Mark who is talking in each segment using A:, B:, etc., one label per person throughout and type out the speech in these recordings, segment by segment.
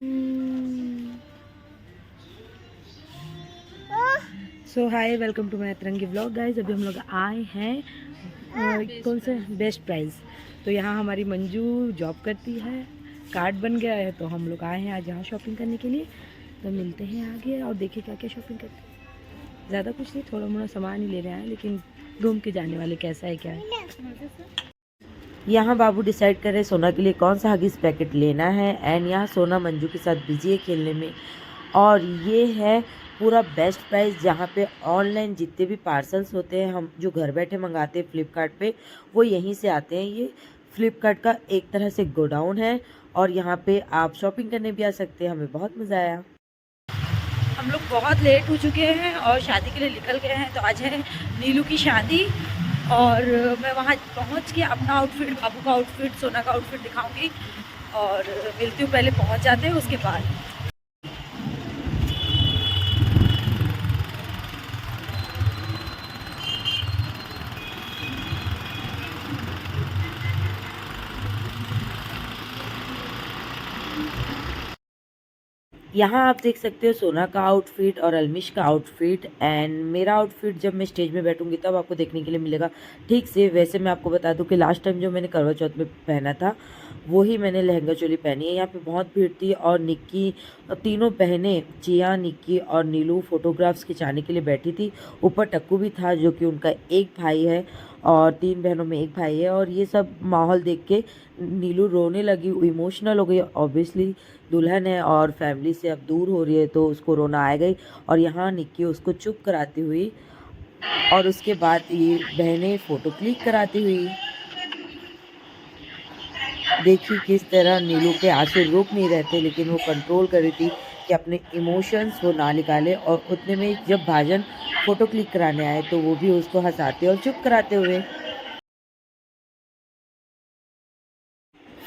A: So hi, welcome to my अतरंगी vlog guys. अभी हम लोग आए हैं कौन से बेस्ट प्राइस। तो यहाँ हमारी मंजू जॉब करती है, कार्ड बन गया है, तो हम लोग आए हैं आज यहाँ शॉपिंग करने के लिए। तो मिलते हैं आगे और देखिए क्या क्या शॉपिंग करते हैं। ज़्यादा कुछ नहीं, थोड़ा मोड़ा सामान ही ले रहे हैं, लेकिन घूम के जाने वाले कैसा है क्या है। यहाँ बाबू डिसाइड कर रहे सोना के लिए कौन सा हगीज पैकेट लेना है। एंड यहाँ सोना मंजू के साथ बिजी है खेलने में। और ये है पूरा बेस्ट प्राइस, जहाँ पे ऑनलाइन जितने भी पार्सल्स होते हैं हम जो घर बैठे मंगाते हैं फ्लिपकार्ट पे, वो यहीं से आते हैं। ये फ्लिपकार्ट का एक तरह से गोडाउन है और यहाँ पे आप शॉपिंग करने भी आ सकते हैं। हमें बहुत मज़ा आया। हम लोग बहुत लेट हो चुके हैं और शादी के लिए निकल गए हैं। तो आज है नीलू की शादी और मैं वहाँ पहुँच के अपना आउटफिट, बाबू का आउटफिट, सोना का आउटफिट दिखाऊंगी और मिलती हूँ। पहले पहुँच जाते हैं, उसके बाद। यहाँ आप देख सकते हो सोना का आउटफिट और अलमिश का आउटफिट। एंड मेरा आउटफिट जब मैं स्टेज में बैठूंगी तब आपको देखने के लिए मिलेगा ठीक से। वैसे मैं आपको बता दूं कि लास्ट टाइम जो मैंने करवा चौथ में पहना था वही मैंने लहंगा चोली पहनी है। यहाँ पे बहुत भीड़ थी और निक्की, तीनों बहनें चिया, निक्की और नीलू फोटोग्राफ्स खिंचाने के लिए बैठी थी। ऊपर टक्कू भी था जो कि उनका एक भाई है और 3 बहनों में एक भाई है। और ये सब माहौल देख के नीलू रोने लगी, इमोशनल हो गई। ऑब्वियसली दुल्हन है और फैमिली से अब दूर हो रही है तो उसको रोना आ गई। और यहाँ निक्की उसको चुप कराती हुई और उसके बाद ये बहनें फ़ोटो क्लिक कराती हुई। देखिए किस तरह नीलू के आंसू रुक नहीं रहते, लेकिन वो कंट्रोल कर रही थी कि अपने इमोशंस वो ना निकाले। और उतने में जब भाजन फ़ोटो क्लिक कराने आए तो वो भी उसको हंसाते और चुप कराते हुए।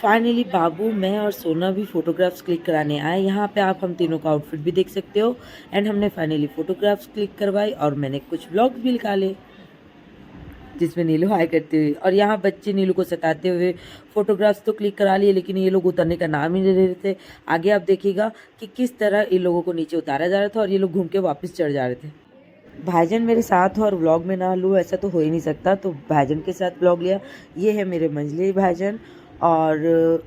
A: फाइनली बाबू, मैं और सोना भी फ़ोटोग्राफ्स क्लिक कराने आए। यहाँ पे आप हम तीनों का आउटफिट भी देख सकते हो। एंड हमने फाइनली फ़ोटोग्राफ्स क्लिक करवाई और मैंने कुछ व्लॉग्स भी निकाले जिसमें नीलू हाई करती हुई। और यहाँ बच्चे नीलू को सताते हुए फ़ोटोग्राफ्स तो क्लिक करा लिए, लेकिन ये लोग उतरने का नाम ही नहीं ले रहे थे। आगे आप देखिएगा कि किस तरह इन लोगों को नीचे उतारा जा रहा था और ये लोग घूम के वापस चढ़ जा रहे थे। भाईजान मेरे साथ हो और व्लॉग में ना लूँ, ऐसा तो हो ही नहीं सकता। तो भाईजान के साथ व्लॉग लिया। ये है मेरे मंझले भाईजान और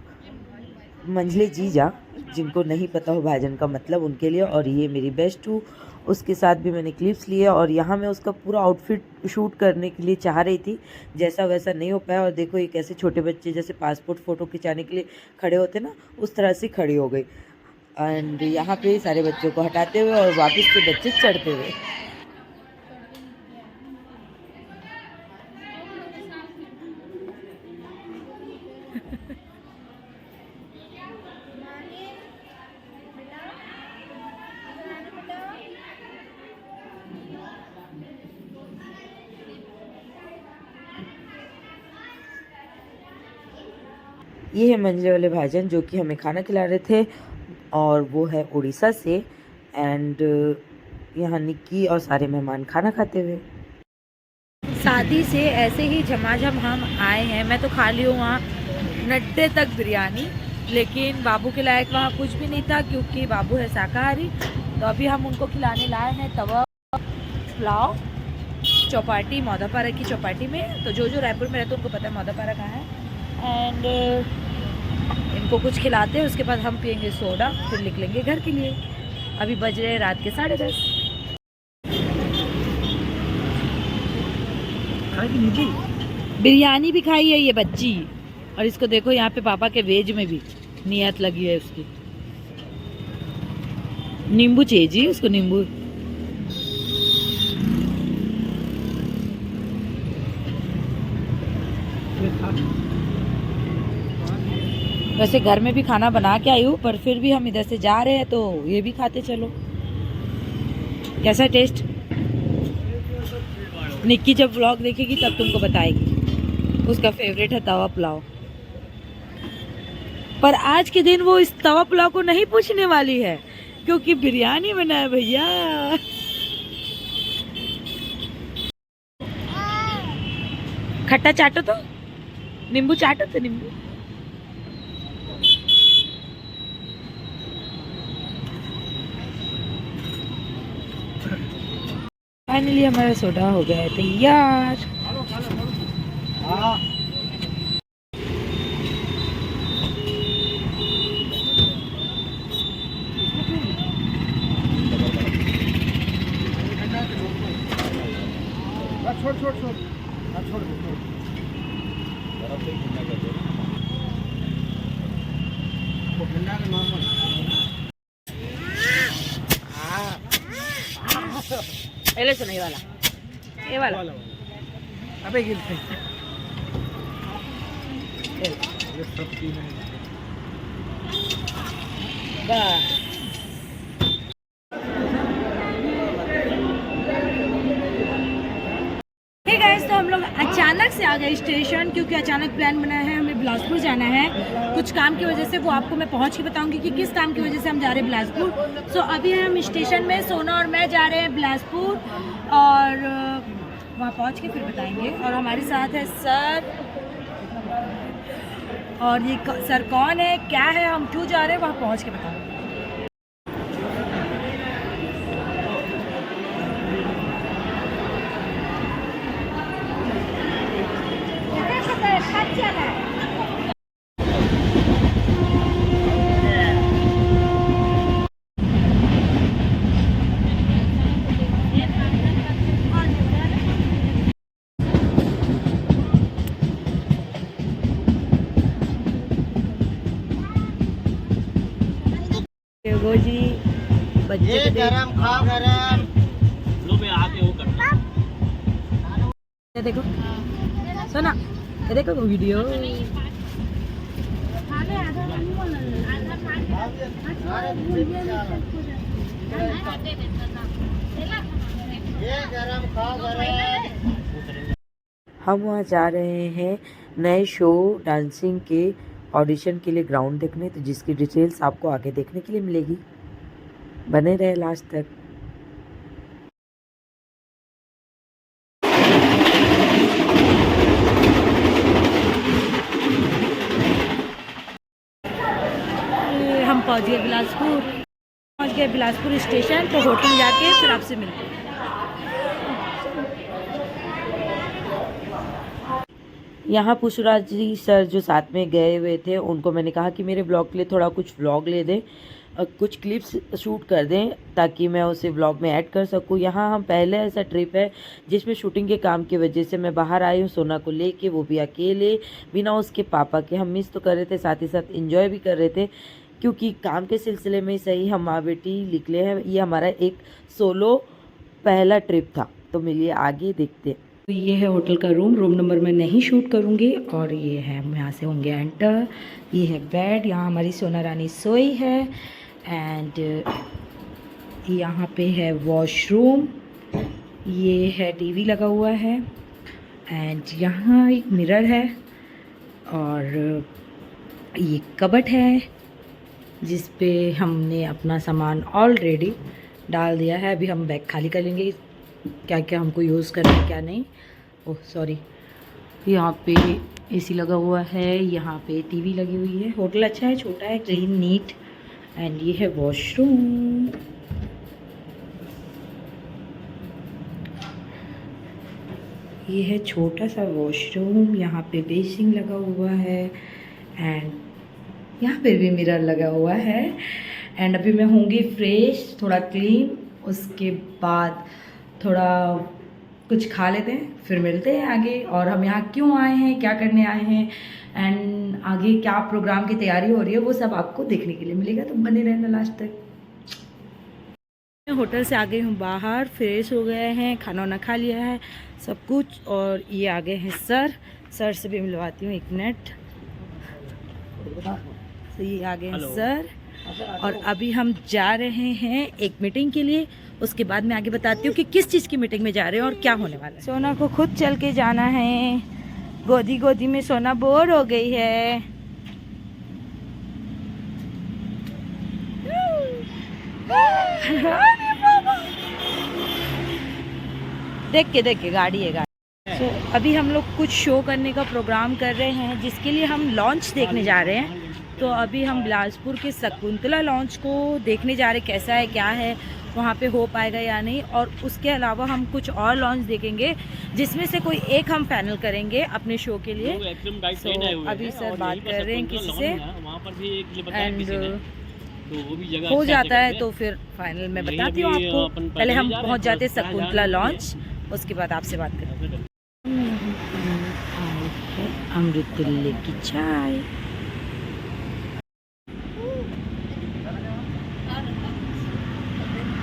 A: मंझले जीजा, जिनको नहीं पता हो भाईजान का मतलब, उनके लिए। और ये मेरी बेस्ट हूँ, उसके साथ भी मैंने क्लिप्स लिए। और यहाँ मैं उसका पूरा आउटफिट शूट करने के लिए चाह रही थी, जैसा वैसा नहीं हो पाया। और देखो ये कैसे छोटे बच्चे जैसे पासपोर्ट फ़ोटो खिंचाने के लिए खड़े होते ना, उस तरह से खड़ी हो गई। एंड यहाँ पे सारे बच्चों को हटाते हुए और वापस से बच्चे चढ़ते हुए। ये है मंझले वाले भाईजान जो कि हमें खाना खिला रहे थे और वो है उड़ीसा से। एंड यहाँ निक्की और सारे मेहमान खाना खाते हुए। शादी से ऐसे ही झमाझम हम आए हैं। मैं तो खा ली हूँ वहाँ नड्डे तक बिरयानी, लेकिन बाबू के लायक वहाँ कुछ भी नहीं था क्योंकि बाबू है शाकाहारी। तो अभी हम उनको खिलाने लाए हैं तवा पुलाव चौपाटी, मौदापारा की चौपाटी में। तो जो जो रायपुर में रहते हैं उनको पता है मौदापारा कहाँ है। एंड इनको कुछ खिलाते हैं, उसके बाद हम पियेंगे सोडा, फिर निकलेंगे घर के लिए। अभी बज रहे हैं रात के 10:30। बिरयानी भी खाई है ये बच्ची। और इसको देखो यहाँ पे पापा के वेज में भी नियत लगी है उसकी। नींबू चाहिए जी उसको, नींबू। वैसे घर में भी खाना बना के आई हूँ, पर फिर भी हम इधर से जा रहे हैं तो ये भी खाते चलो। कैसा टेस्ट? निक्की जब व्लॉग देखेगी तब तुमको बताएगी। उसका फेवरेट है तवा पुलाव। पर आज के दिन वो इस तवा पुलाव को नहीं पूछने वाली है क्योंकि बिरयानी बना है भैया। खट्टा चाटो तो, नींबू चाटो तो, नींबू। फाइनली हमारा सोडा हो गया है तैयार। पहले से नहीं वाला ये वाला अबे गिरते बस। हे गाइस, तो हम लोग अचानक से आ गए स्टेशन, क्योंकि अचानक प्लान बना है हमें बिलासपुर जाना है कुछ काम की वजह से। वो आपको मैं पहुंच के बताऊंगी कि किस काम की वजह से हम जा रहे हैं बिलासपुर। सो अभी हम स्टेशन में, सोना और मैं जा रहे हैं बिलासपुर, और वहाँ पहुंच के फिर बताएंगे। और हमारे साथ है सर, और ये सर कौन है, क्या है, हम क्यों जा रहे हैं, वहाँ पहुँच के बताएंगे। वो जी बच्चे गरम खाओ गरम लो मैं आके वो करता ये देखो सुना, ये देखो वीडियो। हम वहाँ जा रहे हैं नए शो डांसिंग के ऑडिशन के लिए ग्राउंड देखने, तो जिसकी डिटेल्स आपको आगे देखने के लिए मिलेगी। बने रहे लास्ट तक। हम पहुँच गए बिलासपुर, स्टेशन। तो होटल जाके फिर आपसे मिलते हैं। यहाँ पुष्पराज जी सर जो साथ में गए हुए थे, उनको मैंने कहा कि मेरे ब्लॉग के लिए थोड़ा कुछ व्लॉग ले दें, कुछ क्लिप्स शूट कर दें ताकि मैं उसे व्लॉग में ऐड कर सकूँ। यहाँ हम पहले ऐसा ट्रिप है जिसमें शूटिंग के काम की वजह से मैं बाहर आई हूँ सोना को लेके, वो भी अकेले, बिना उसके पापा के। हम मिस तो कर रहे थे, साथ ही साथ इंजॉय भी कर रहे थे, क्योंकि काम के सिलसिले में सही हम माँ बेटी निकले हैं। ये हमारा एक सोलो पहला ट्रिप था। तो मिलिए आगे देखते हैं। तो ये है होटल का रूम नंबर मैं नहीं शूट करूँगी। और ये है, हम यहाँ से होंगे एंटर। ये है बेड, यहाँ हमारी सोना रानी सोई है। एंड यहाँ पे है वॉशरूम, ये है टीवी लगा हुआ है। एंड यहाँ एक मिरर है, और ये कबट है जिस पे हमने अपना सामान ऑलरेडी डाल दिया है। अभी हम बैग खाली कर लेंगे, क्या क्या हमको यूज़ करना है क्या नहीं। Oh sorry. यहाँ पे एसी लगा हुआ है, यहाँ पे टीवी लगी हुई है। होटल अच्छा है, छोटा है, क्लीन नीट। एंड ये है वॉशरूम। ये है छोटा सा वॉशरूम, यहाँ पे बेसिंग लगा हुआ है। एंड यहाँ पे भी मिरर लगा हुआ है। एंड अभी मैं होंगी फ्रेश, थोड़ा क्लीन, उसके बाद थोड़ा कुछ खा लेते हैं, फिर मिलते हैं आगे। और हम यहाँ क्यों आए हैं, क्या करने आए हैं, एंड आगे क्या प्रोग्राम की तैयारी हो रही है, वो सब आपको देखने के लिए मिलेगा। तो बने रहना लास्ट तक। होटल से आ गई हूँ बाहर, फ्रेश हो गए हैं, खाना वाना खा लिया है सब कुछ। और ये आ गए हैं सर से भी मिलवाती हूँ एक मिनट। तो ये आ गए हैं सर, और अभी हम जा रहे हैं एक मीटिंग के लिए। उसके बाद मैं आगे बताती हूँ कि किस चीज़ की मीटिंग में जा रहे हैं और क्या होने वाला है। सोना को खुद चल के जाना है, गोदी में सोना बोर हो गई है। देख के गाड़ी है गाड़ी। अभी हम लोग कुछ शो करने का प्रोग्राम कर रहे हैं, जिसके लिए हम लॉन्च देखने जा रहे हैं। तो अभी हम बिलासपुर के शकुंतला लॉन्च को देखने जा रहे, कैसा है क्या है, वहाँ पे हो पाएगा या नहीं। और उसके अलावा हम कुछ और लॉन्च देखेंगे जिसमें से कोई एक हम फाइनल करेंगे अपने शो के लिए। तो अभी सर बात कर रहे हैं किसी से एंड हो जाता है तो फिर फाइनल मैं बताती हूँ आपको। पहले हम पहुँच जाते हैं शकुंतला लॉन्च, उसके बाद आपसे बात करेंगे। अमृत तुल्ले की चाय।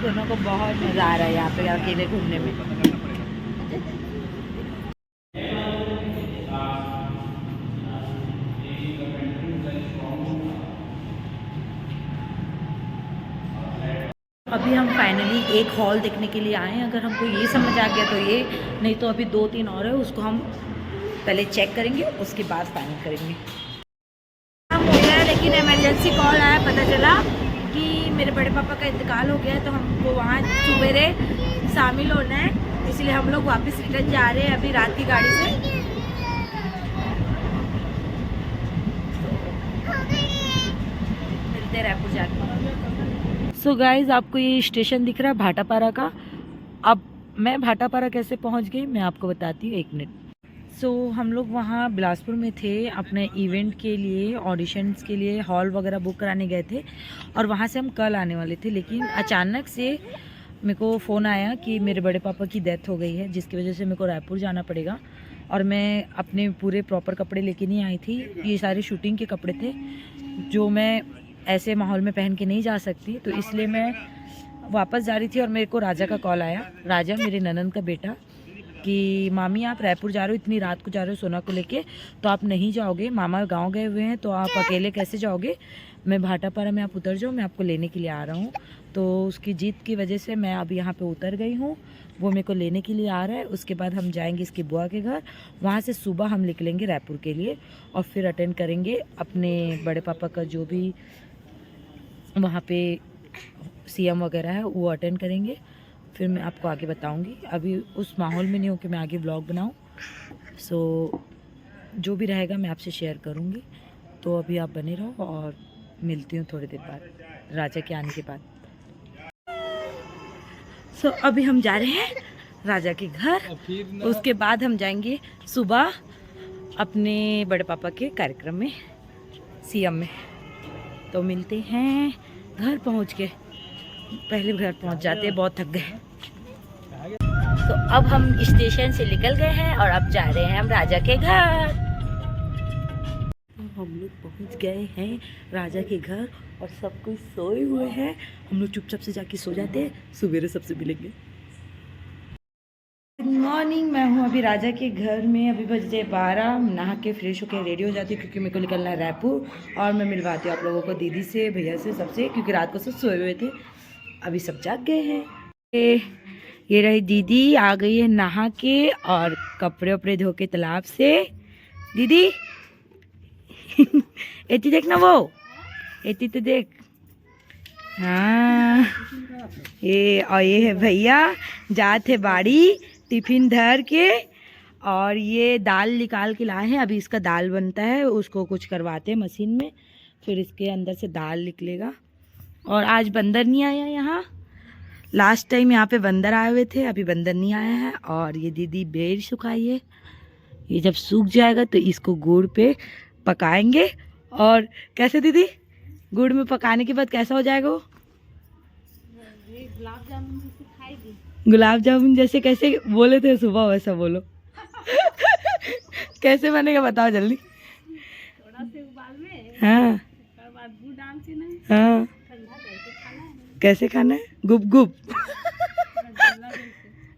A: दोनों को बहुत मज़ा आ रहा है यहाँ पे अकेले घूमने में। अभी हम फाइनली एक हॉल देखने के लिए आए हैं। अगर हमको ये समझ आ गया तो ये, नहीं तो अभी 2-3 और है, उसको हम पहले चेक करेंगे, उसके बाद फाइनल करेंगे। हम हो गया, लेकिन इमरजेंसी कॉल आया, पता चला कि मेरे बड़े पापा का इंतकाल हो गया है, तो हमको वहाँ सुबेरे शामिल होना है, इसलिए हम लोग वापस रिटर्न जा रहे हैं अभी रात की गाड़ी से। मिलते हैं रायपुर जाके। सो गाइज, आपको ये स्टेशन दिख रहा है भाटापारा का। अब मैं भाटापारा कैसे पहुँच गई मैं आपको बताती हूँ, 1 मिनट। सो हम लोग वहाँ बिलासपुर में थे, अपने इवेंट के लिए, ऑडिशंस के लिए हॉल वगैरह बुक कराने गए थे और वहाँ से हम कल आने वाले थे। लेकिन अचानक से मेरे को फ़ोन आया कि मेरे बड़े पापा की डेथ हो गई है, जिसकी वजह से मेरे को रायपुर जाना पड़ेगा। और मैं अपने पूरे प्रॉपर कपड़े लेके नहीं आई थी, ये सारे शूटिंग के कपड़े थे जो मैं ऐसे माहौल में पहन के नहीं जा सकती, तो इसलिए मैं वापस जा रही थी। और मेरे को राजा का कॉल आया, राजा मेरे ननंद का बेटा, कि मामी आप रायपुर जा रहे हो, इतनी रात को जा रहे हो सोना को लेके, तो आप नहीं जाओगे, मामा गांव गए हुए हैं, तो आप अकेले कैसे जाओगे, मैं भाटापारा में आप उतर जाओ, मैं आपको लेने के लिए आ रहा हूँ। तो उसकी जीत की वजह से मैं अब यहाँ पे उतर गई हूँ, वो मेरे को लेने के लिए आ रहा है। उसके बाद हम जाएंगे इसकी बुआ के घर, वहाँ से सुबह हम निकलेंगे रायपुर के लिए और फिर अटेंड करेंगे अपने बड़े पापा का जो भी वहाँ पे सीएम वगैरह है वो अटेंड करेंगे। फिर मैं आपको आगे बताऊंगी, अभी उस माहौल में नहीं हूँ कि मैं आगे व्लॉग बनाऊँ। सो जो भी रहेगा मैं आपसे शेयर करूँगी, तो अभी आप बने रहो और मिलती हूँ थोड़ी देर बाद राजा के आने के बाद। सो अभी हम जा रहे हैं राजा के घर, उसके बाद हम जाएंगे सुबह अपने बड़े पापा के कार्यक्रम में, सीएम में। तो मिलते हैं घर पहुँच के, पहले घर पहुंच जाते हैं, बहुत थक गए। तो अब हम स्टेशन से निकल गए हैं और अब जा रहे हैं हम राजा के घर। हम लोग पहुंच गए हैं राजा के घर और सब कोई सोए हुए हैं। हम लोग चुपचाप से जाके सो जाते हैं, सवेरे सबसे मिलेंगे। गुड मॉर्निंग, मैं हूँ अभी राजा के घर में। अभी बजे 12, नहा के फ्रेश होकर रेडी हो जाती हूँ क्योंकि मेरे को निकलना है रायपुर। और मैं मिलवाती हूँ आप लोगों को दीदी से, भैया से, सबसे, क्योंकि रात को सब सोए हुए थे, अभी सब जाग गए हैं। ये रही दीदी, आ गई है नहा के और कपड़े वपड़े धो के तालाब से। दीदी एती देख ना, वो एती तो देख। हाँ, ये है भैया, जाते बाड़ी टिफिन धर के, और ये दाल निकाल के लाए हैं। अभी इसका दाल बनता है, उसको कुछ करवाते हैं मशीन में, फिर इसके अंदर से दाल निकलेगा। और आज बंदर नहीं आया यहाँ, लास्ट टाइम यहाँ पे बंदर आए हुए थे, अभी बंदर नहीं आया है। और ये दीदी बेर सुखाई है, ये जब सूख जाएगा तो इसको गुड़ पे पकाएंगे। और कैसे दीदी, गुड़ में पकाने के बाद कैसा हो जाएगा वो? गुलाब जामुन जैसे खाएगी। गुलाब जामुन जैसे कैसे बोले थे सुबह, वैसा बोलो। कैसे बनेगा बताओ जल्दी। थोड़ा से उबाल में, हाँ, गुड़ डाल के ना, हाँ, कैसे खाना है? गुप गुप।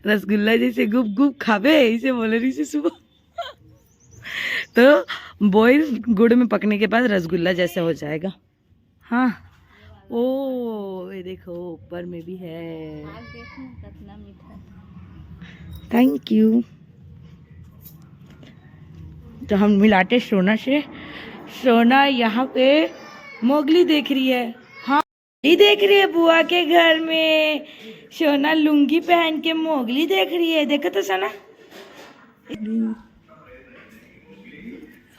A: रसगुल्ला जैसे गुप गुप खावे, इसे बोले रही से सुबह। तो बॉयल गुड़ में पकने के बाद रसगुल्ला जैसा हो जाएगा। हाँ, ओ ये देखो ऊपर में भी है। कितना मीठा। Thank you. तो हम मिलाते सोना से। सोना यहाँ पे मोगली देख रही है, हाँ, ये देख रही है बुआ के घर में। सोना लुंगी पहन के मोगली देख रही है, देखो तो सोना।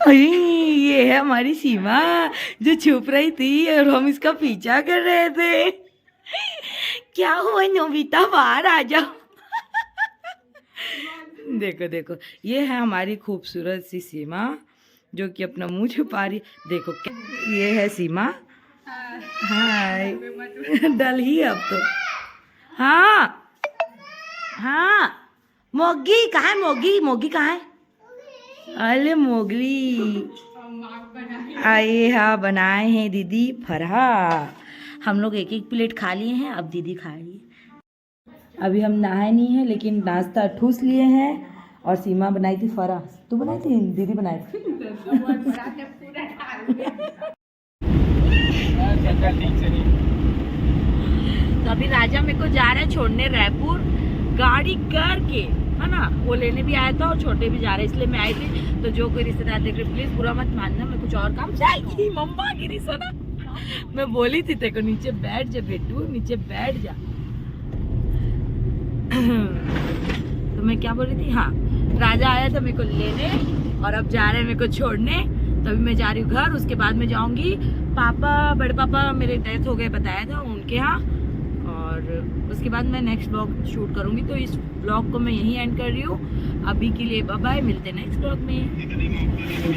A: ये है हमारी सीमा जो छुप रही थी और हम इसका पीछा कर रहे थे। क्या हुआ नोबिता, बाहर आ जाओ। देखो देखो, ये है हमारी खूबसूरत सी सीमा जो कि अपना मुंह छुपा रही। देखो ये है सीमा। हाय, डल ही अब तो। हाँ हाँ, मोगी कहाँ है? मोगी, मोगी कहाँ है? अरे मोगली आए, हाँ बनाए हैं दीदी फरहा। हम लोग एक एक प्लेट खा लिए हैं, अब दीदी खा रही है। अभी हम नहाए नहीं हैं लेकिन नाश्ता ठूस लिए हैं। और सीमा बनाई थी फरा। तू बनाई थी? दीदी बनाई थी। तो अभी राजा मेरे को जा रहा है छोड़ने रायपुर गाड़ी करके, है ना। वो लेने भी आया था और छोटे भी जा रहे, इसलिए मैं आई थी। तो जो कोई रिश्तेदार देख रहे प्लीज बुरा मत मानना, मैं कुछ और काम जाएगी। मम्मा गिरी सोना, मैं बोली थी तेरे को नीचे बैठ जा बेटू, नीचे बैठ जा। तो मैं क्या बोल रही थी, हाँ राजा आया था मेरे को लेने और अब जा रहे हैं मेरे को छोड़ने। तो अभी मैं जा रही हूँ घर, उसके बाद मैं जाऊंगी पापा, बड़े पापा मेरे डेथ हो गए बताया था उनके यहाँ। और उसके बाद मैं नेक्स्ट व्लॉग शूट करूंगी। तो इस व्लॉग को मैं यहीं एंड कर रही हूँ अभी के लिए। बाय बाय, मिलते हैं नेक्स्ट व्लॉग में।